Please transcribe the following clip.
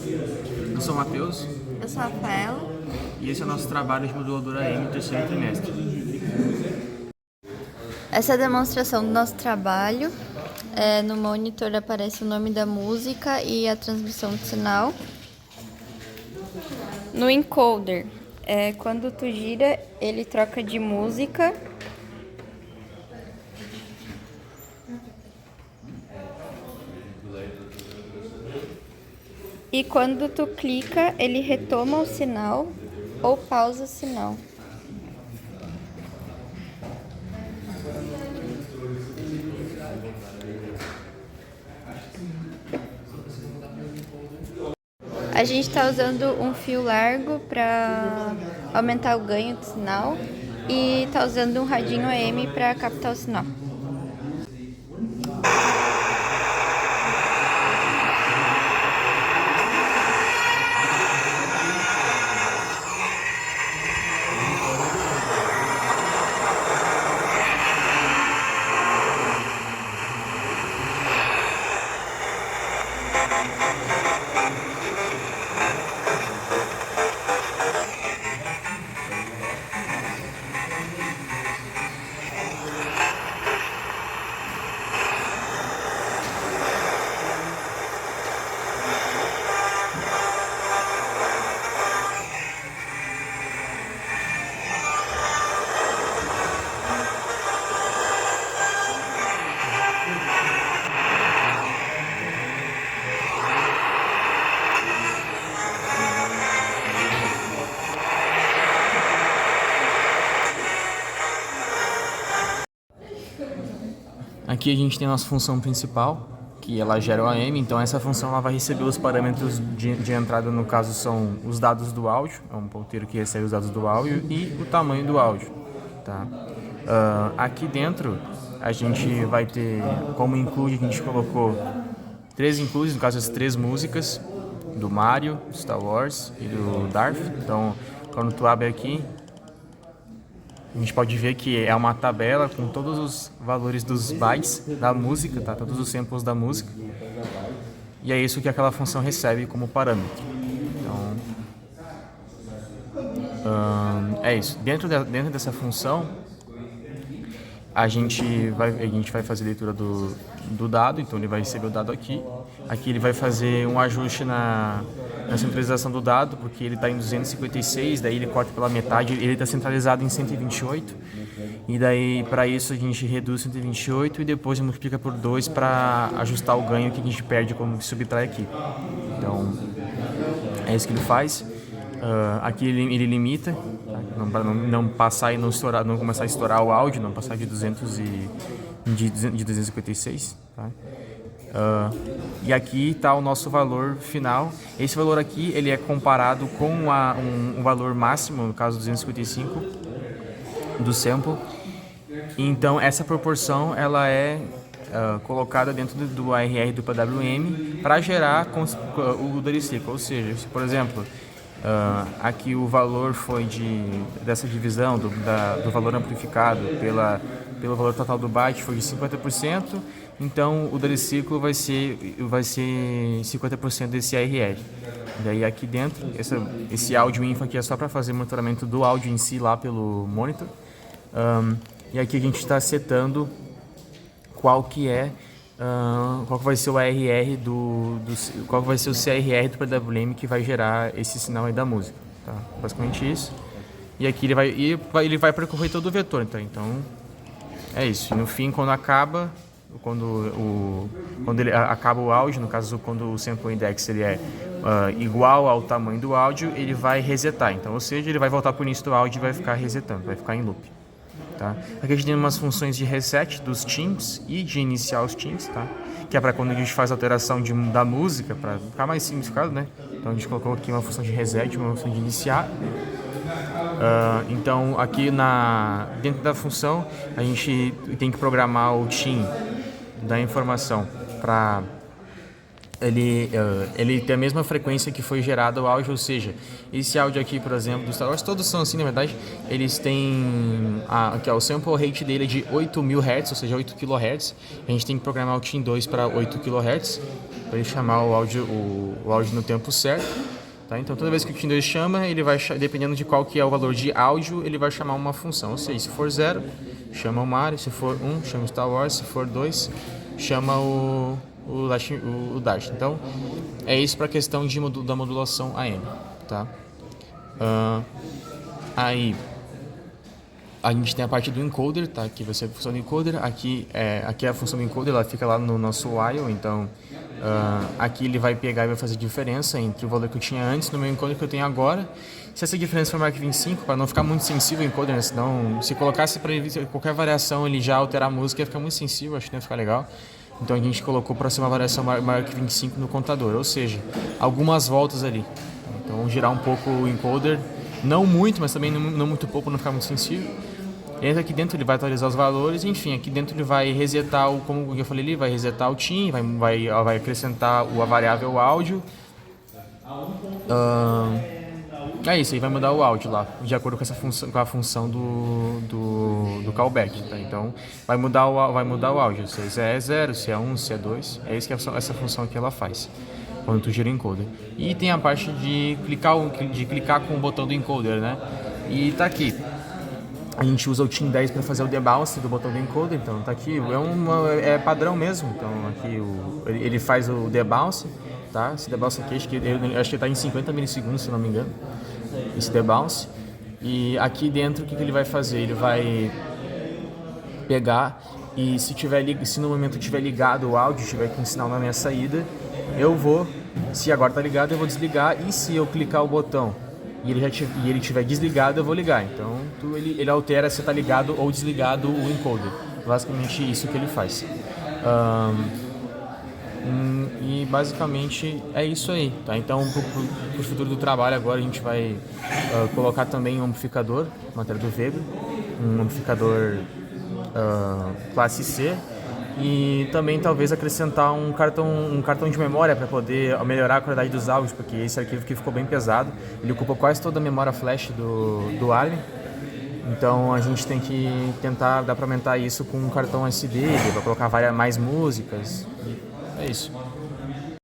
Eu sou o Matheus Eu sou a Rafaela. e esse é o nosso trabalho de moduladora M do terceiro trimestre. Essa é a demonstração do nosso trabalho. No monitor aparece o nome da música e a transmissão de sinal. No encoder, quando tu gira, ele troca de música. E quando tu clica, ele retoma o sinal ou pausa o sinal. A gente está usando um fio largo para aumentar o ganho do sinal e está usando um radinho AM para captar o sinal. Aqui a gente tem a nossa função principal, que ela gera o AM, então essa função ela vai receber os parâmetros de entrada, no caso são os dados do áudio, é um ponteiro que recebe os dados do áudio e o tamanho do áudio. Tá? Aqui dentro a gente vai ter, como include, a gente colocou 3 includes, no caso as 3 músicas do Mario, Star Wars e do Darth. Então quando tu abre aqui, a gente pode ver que é uma tabela com todos os valores dos bytes da música, tá? Todos os samples da música. E é isso que aquela função recebe como parâmetro. Então, é isso. Dentro dessa função, a gente vai fazer a leitura do dado, então ele vai receber o dado aqui. Aqui ele vai fazer um ajuste na centralização do dado, porque ele está em 256, daí ele corta pela metade, ele está centralizado em 128, e daí para isso a gente reduz 128 e depois multiplica por 2 para ajustar o ganho que a gente perde quando subtrai aqui. Então, é isso que ele faz. Aqui ele limita, tá? Para não passar e não estourar, não começar a estourar o áudio, não passar de 256, tá? E aqui está o nosso valor final. Esse valor aqui ele é comparado com um valor máximo, no caso 255 do sample. Então essa proporção ela é colocada dentro do ARR do PWM para gerar o Dirty Cycle. Ou seja, se por exemplo aqui o valor foi dessa divisão do valor amplificado pelo valor total do byte foi de 50%, então o Dirty Cycle vai ser 50% desse ARR. Daí aqui dentro, esse áudio info aqui é só para fazer monitoramento do áudio em si lá pelo monitor. E aqui a gente está setando qual que vai ser o ARR qual vai ser o CRR do PWM que vai gerar esse sinal aí da música, tá? Basicamente isso. E aqui ele vai percorrer todo o vetor, então é isso. E no fim, quando ele acaba o áudio, no caso quando o sample index ele é igual ao tamanho do áudio, ele vai resetar. Então, ou seja, ele vai voltar para o início do áudio e vai ficar resetando, vai ficar em loop. Tá? Aqui a gente tem umas funções de reset dos timbres e de iniciar os timbres, tá? Que é para quando a gente faz a alteração da música, para ficar mais simplificado, né? Então a gente colocou aqui uma função de reset, uma função de iniciar. Então aqui dentro da função a gente tem que programar o tim da informação para ele tem a mesma frequência que foi gerado o áudio, ou seja, esse áudio aqui, por exemplo, do Star Wars, todos são assim, na verdade, eles têm, aqui, ó, o sample rate dele é de 8.000 Hz, ou seja, 8 kHz, a gente tem que programar o TIM 2 para 8 kHz, para ele chamar o áudio no tempo certo, tá? Então toda vez que o TIM 2 chama, ele vai, dependendo de qual que é o valor de áudio, ele vai chamar uma função, ou seja, se for 0, chama o Mario, se for 1, chama o Star Wars, se for 2, chama o Dash. Então, é isso para a questão da modulação AM, tá? Aí, a gente tem a parte do encoder, tá? Aqui vai ser a função do encoder. Aqui é a função do encoder, ela fica lá no nosso while. Então, aqui ele vai pegar e vai fazer diferença entre o valor que eu tinha antes no meu encoder que eu tenho agora. Se essa diferença for maior que 25, para não ficar muito sensível o encoder, né? Senão, se colocasse para ele qualquer variação, ele já alterar a música, ia ficar muito sensível, acho que não ia ficar legal. Então a gente colocou para ser uma variação maior que 25 no contador, ou seja, algumas voltas ali. Então vamos girar um pouco o encoder, não muito, mas também não muito pouco para não ficar muito sensível. Entra aqui dentro, ele vai atualizar os valores, enfim, aqui dentro ele vai resetar, como eu falei ali, vai resetar o TIM, vai acrescentar a variável áudio. É isso, aí vai mudar o áudio lá, de acordo com essa função, com a função do callback, tá? Então vai mudar o áudio, se é 0, se é 1, se é 2, é isso que essa função aqui ela faz quando tu gira o encoder. E tem a parte de clicar com o botão do encoder, né? E tá aqui. A gente usa o TIM 10 para fazer o debounce do botão do encoder, então tá aqui, é padrão mesmo, então aqui ele faz o debounce, tá? Esse debounce aqui, acho que tá em 50 milissegundos, se não me engano, esse debounce. E aqui dentro, o que ele vai fazer? Ele vai pegar e se no momento tiver ligado o áudio, tiver com sinal na minha saída, se agora tá ligado, eu vou desligar, e se eu clicar o botão e ele estiver desligado, eu vou ligar. Então ele altera se está ligado ou desligado o encoder. Basicamente isso que ele faz. E basicamente é isso aí, tá? Então pro futuro do trabalho agora a gente vai colocar também um amplificador, matéria do Vega, um amplificador classe C, e também talvez acrescentar um cartão de memória para poder melhorar a qualidade dos áudios, porque esse arquivo aqui ficou bem pesado, ele ocupa quase toda a memória flash do Alien. Então a gente tem que tentar dar para aumentar isso com um cartão SD, para colocar mais músicas. É isso.